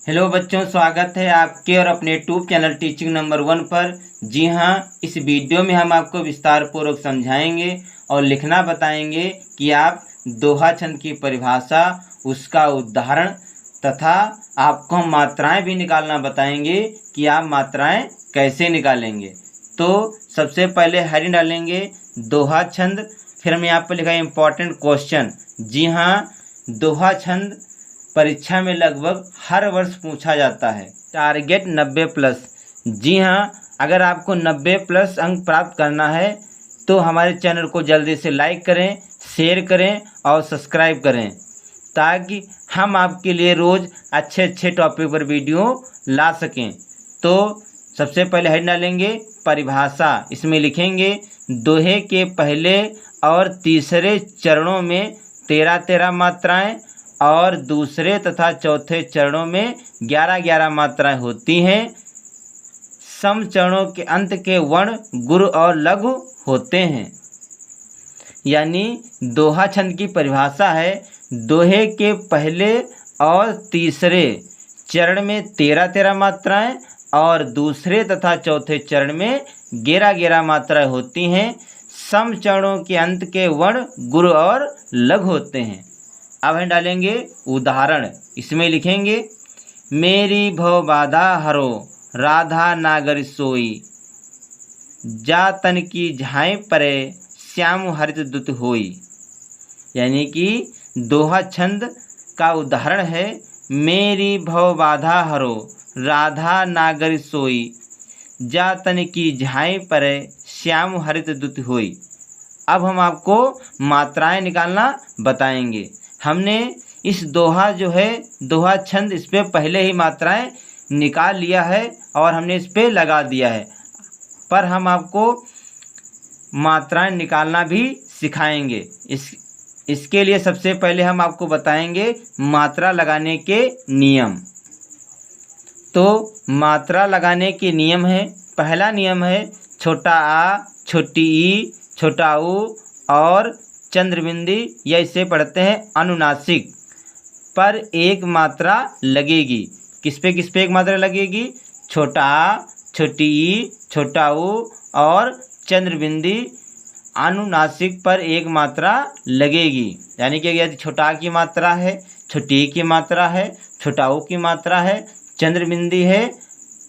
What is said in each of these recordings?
Hello बच्चों, स्वागत है आपके और अपने यूट्यूब चैनल टीचिंग नंबर 1 पर। जी हाँ, इस वीडियो में हम आपको विस्तार पूर्वक समझाएंगे और लिखना बताएंगे कि आप दोहा छंद की परिभाषा, उसका उदाहरण तथा आपको हम मात्राएं भी निकालना बताएंगे कि आप मात्राएं कैसे निकालेंगे। तो सबसे पहले हेडिंग डालेंगे दोहा छंद, फिर हम यहाँ पर लिखा है इम्पॉर्टेंट क्वेश्चन। जी हाँ, दोहा छंद परीक्षा में लगभग हर वर्ष पूछा जाता है। टारगेट 90+। जी हाँ, अगर आपको 90+ अंक प्राप्त करना है तो हमारे चैनल को जल्दी से लाइक करें, शेयर करें और सब्सक्राइब करें, ताकि हम आपके लिए रोज़ अच्छे अच्छे टॉपिक पर वीडियो ला सकें। तो सबसे पहले हेड डालेंगे परिभाषा। इसमें लिखेंगे दोहे के पहले और तीसरे चरणों में 13-13 मात्राएं और दूसरे तथा चौथे चरणों में 11-11 मात्राएं होती हैं। सम चरणों के अंत के वर्ण गुरु और लघु होते हैं। यानी दोहा छंद की परिभाषा है, दोहे के पहले और तीसरे चरण में 13-13 मात्राएं और दूसरे तथा चौथे चरण में 11-11 मात्राएं होती हैं। सम चरणों के अंत के वर्ण गुरु और लघु होते हैं। अब हम डालेंगे उदाहरण। इसमें लिखेंगे मेरी भव बाधा हरो, राधा नागर सोई, जा तन की झाई परे, श्याम हरित दुत होई। यानी कि दोहा छंद का उदाहरण है मेरी भव बाधा हरो, राधा नागर सोई, जा तन की झाई परे, श्याम हरित दुत होई। अब हम आपको मात्राएं निकालना बताएंगे। हमने इस दोहा जो है दोहा छंद, इस पर पहले ही मात्राएं निकाल लिया है और हमने इस पर लगा दिया है, पर हम आपको मात्राएं निकालना भी सिखाएंगे। इसके लिए सबसे पहले हम आपको बताएंगे मात्रा लगाने के नियम। तो मात्रा लगाने के नियम है, पहला नियम है छोटा आ, छोटी ई, छोटा ऊ और चंद्रबिंदी, या इसे पढ़ते हैं अनुनासिक पर एक मात्रा लगेगी। किस पे एक मात्रा लगेगी? छोटा आ, छोटी ई, छोटा ऊ और चंद्रबिंदी अनुनासिक पर एक मात्रा लगेगी। यानी कि यदि छोटा आ की मात्रा है, छोटी ई की मात्रा है, छोटा ऊ की मात्रा है, चंद्रबिंदी है,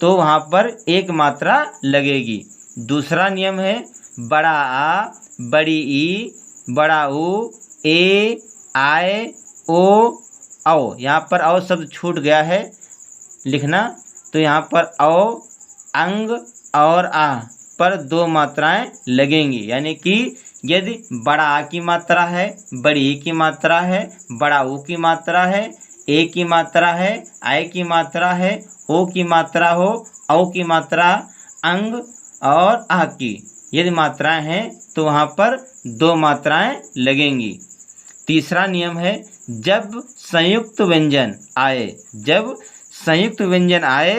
तो वहाँ पर एक मात्रा लगेगी। दूसरा नियम है बड़ा आ, बड़ी ई, बड़ा ऊ, ए, आए, ओ, औ। यहाँ पर औ शब्द छूट गया है लिखना, तो यहाँ पर औ, अंग और आ पर 2 मात्राएं लगेंगी। यानी कि यदि बड़ा आ की मात्रा है, बड़ी ई की मात्रा है, बड़ा ऊ की मात्रा है, ए की मात्रा है, आय की मात्रा है, ओ की मात्रा हो, औ की मात्रा, अंग और आ की यदि मात्राएं हैं तो वहाँ पर 2 मात्राएं लगेंगी। तीसरा नियम है जब संयुक्त व्यंजन आए, जब संयुक्त व्यंजन आए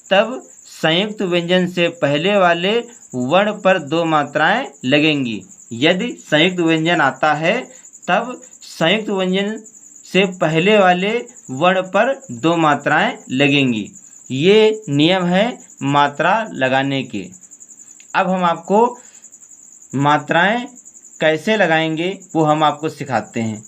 तब संयुक्त व्यंजन से पहले वाले वर्ण पर 2 मात्राएं लगेंगी। यदि संयुक्त व्यंजन आता है तब संयुक्त व्यंजन से पहले वाले वर्ण पर 2 मात्राएं लगेंगी। ये नियम है मात्रा लगाने के। अब हम आपको मात्राएं कैसे लगाएंगे वो हम आपको सिखाते हैं।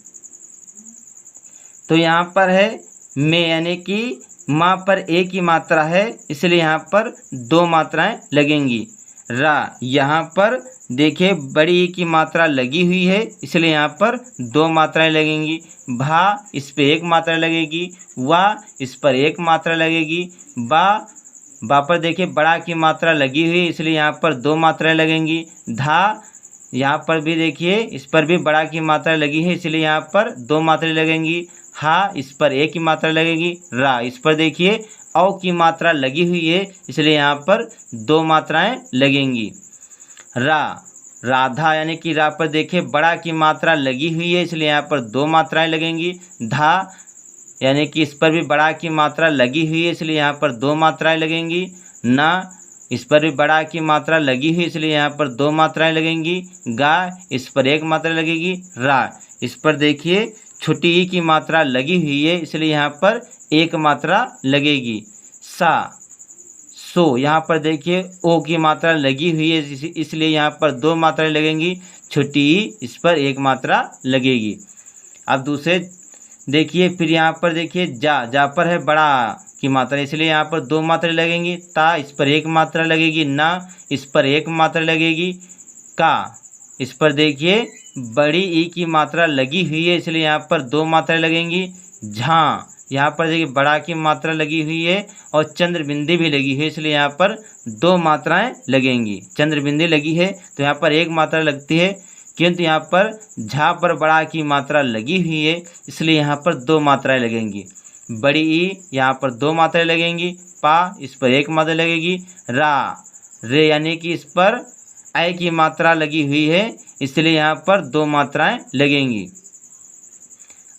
तो यहाँ पर है में, यानी कि माँ पर एक ही मात्रा है, इसलिए यहाँ पर 2 मात्राएं लगेंगी। रा, यहाँ पर देखिए बड़ी ई की मात्रा लगी हुई है, इसलिए यहाँ पर 2 मात्राएं लगेंगी। भा, इस पर 1 मात्रा लगेगी। वा, इस पर 1 मात्रा लगेगी। बा पर देखिए बड़ा की मात्रा लगी हुई, इसलिए यहाँ पर 2 मात्राएं लगेंगी। धा, यहाँ पर भी देखिए इस पर भी बड़ा की मात्रा लगी है, इसलिए यहाँ पर 2 मात्राएं लगेंगी। हा, इस पर 1 की मात्रा लगेगी। रा, इस पर देखिए औ की मात्रा लगी हुई है, इसलिए यहाँ पर 2 मात्राएं लगेंगी। रा, राधा, यानी कि रा पर देखिए बड़ा की मात्रा लगी हुई है, इसलिए यहाँ पर 2 मात्राएं लगेंगी। धा, यानी कि इस पर भी बड़ा की मात्रा लगी हुई है, इसलिए यहाँ पर 2 मात्राएं लगेंगी। ना, इस पर भी बड़ा की मात्रा लगी हुई, इसलिए यहाँ पर 2 मात्राएं लगेंगी। गा, इस पर 1 मात्रा लगेगी। रा, इस पर देखिए छोटी ई की मात्रा लगी हुई है इसलिए यहाँ पर एक मात्रा लगेगी। सा, सो, यहाँ पर देखिए ओ की मात्रा लगी हुई है इसलिए यहाँ पर दो मात्राएं लगेंगी, छोटी ई इस पर एक मात्रा लगेगी। अब दूसरे देखिए फिर यहाँ पर देखिए जा पर है बड़ा की मात्रा इसलिए यहाँ पर दो मात्रा लगेंगी। ता इस पर एक मात्रा लगेगी। ना इस पर एक मात्रा लगेगी। का इस पर देखिए बड़ी ई की मात्रा लगी हुई है इसलिए यहाँ पर दो मात्रा लगेंगी। झा यहाँ पर देखिए बड़ा की मात्रा लगी हुई है और चंद्र बिंदी भी लगी हुई है इसलिए यहाँ पर दो मात्राएं लगेंगी। चंद्र बिंदी लगी है तो यहाँ पर एक मात्रा लगती है, किंतु यहाँ पर झा पर बड़ा की मात्रा लगी हुई है इसलिए यहाँ पर दो मात्राएं लगेंगी। बड़ी ई यहाँ पर दो मात्राएं लगेंगी। पा इस पर एक मात्रा लगेगी। रा, रे यानी कि इस पर ऐ की मात्रा लगी हुई है इसलिए यहाँ पर दो मात्राएं लगेंगी।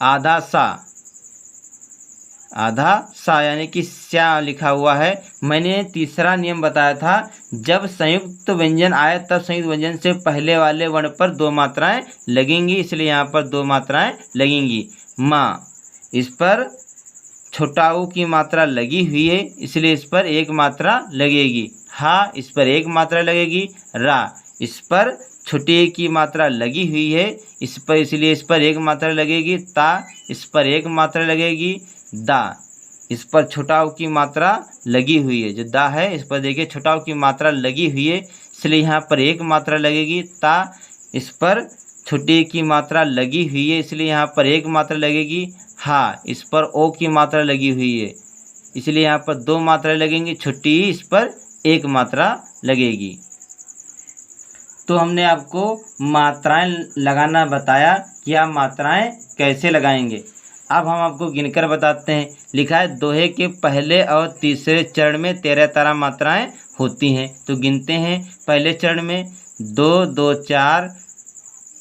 आधा सा, आधा सा यानी कि स्या लिखा हुआ है। मैंने तीसरा नियम बताया था, जब संयुक्त व्यंजन आए तब संयुक्त व्यंजन से पहले वाले वर्ण पर दो मात्राएं लगेंगी इसलिए यहाँ पर दो मात्राएं लगेंगी। माँ इस पर छोटा ऊ की मात्रा लगी हुई है इसलिए इस पर एक मात्रा लगेगी। हा इस पर एक मात्रा लगेगी। रा इस पर छोटी ए की मात्रा लगी हुई है इस पर इसलिए इस पर एक मात्रा लगेगी। ता इस पर एक मात्रा लगेगी। दा इस पर छोटा ऊ की मात्रा लगी हुई है, जो दा है इस पर देखिए छोटा ऊ की मात्रा लगी हुई है इसलिए यहाँ पर एक मात्रा लगेगी। ता इस पर छोटी ए की मात्रा लगी हुई है इसलिए यहाँ पर एक मात्रा लगेगी। हा इस पर ओ की मात्रा लगी हुई है इसलिए यहाँ पर दो मात्रा लगेंगी। छोटी ई इस पर एक मात्रा लगेगी। तो हमने आपको मात्राएं लगाना बताया कि आप मात्राएं कैसे लगाएंगे। अब हम आपको गिनकर बताते हैं। लिखा है दोहे के पहले और तीसरे चरण में 13 मात्राएं होती हैं। तो गिनते हैं। पहले चरण में 2 2 4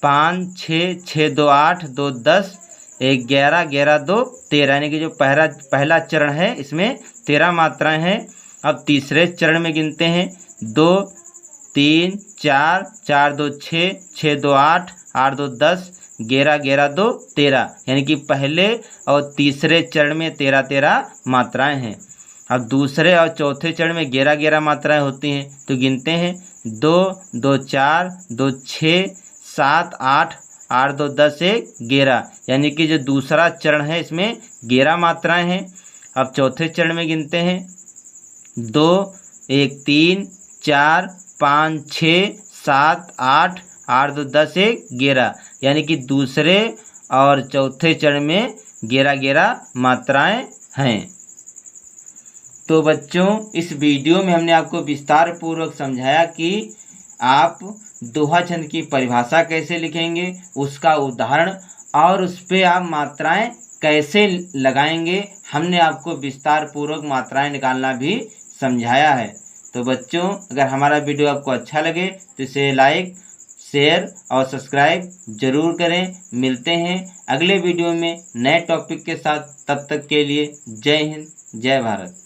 5 6 6 2 8 2 10 11 11 2 13 यानी कि जो पहला चरण है इसमें 13 मात्राएं हैं। अब तीसरे चरण में गिनते हैं 2 3 4 4 2 6 6 2 8 8 2 10 11 11 2 13 यानी कि पहले और तीसरे चरण में 13 मात्राएं हैं। अब दूसरे और चौथे चरण में 11 11 मात्राएं होती हैं। तो गिनते हैं 2 2 4 2 6 7 8 8 2 10 11 यानी कि जो दूसरा चरण है इसमें 11 मात्राएं हैं। अब चौथे चरण में गिनते हैं 2 1 3 4 5 6 7 8 8 2 10 11 यानी कि दूसरे और चौथे चरण में 11 11 मात्राएं हैं। तो बच्चों इस वीडियो में हमने आपको विस्तार पूर्वक समझाया कि आप दोहा छंद की परिभाषा कैसे लिखेंगे, उसका उदाहरण और उस पर आप मात्राएं कैसे लगाएंगे। हमने आपको विस्तार पूर्वक मात्राएं निकालना भी समझाया है। तो बच्चों अगर हमारा वीडियो आपको अच्छा लगे तो इसे लाइक शेयर और सब्सक्राइब जरूर करें। मिलते हैं अगले वीडियो में नए टॉपिक के साथ। तब तक के लिए जय हिंद, जय भारत।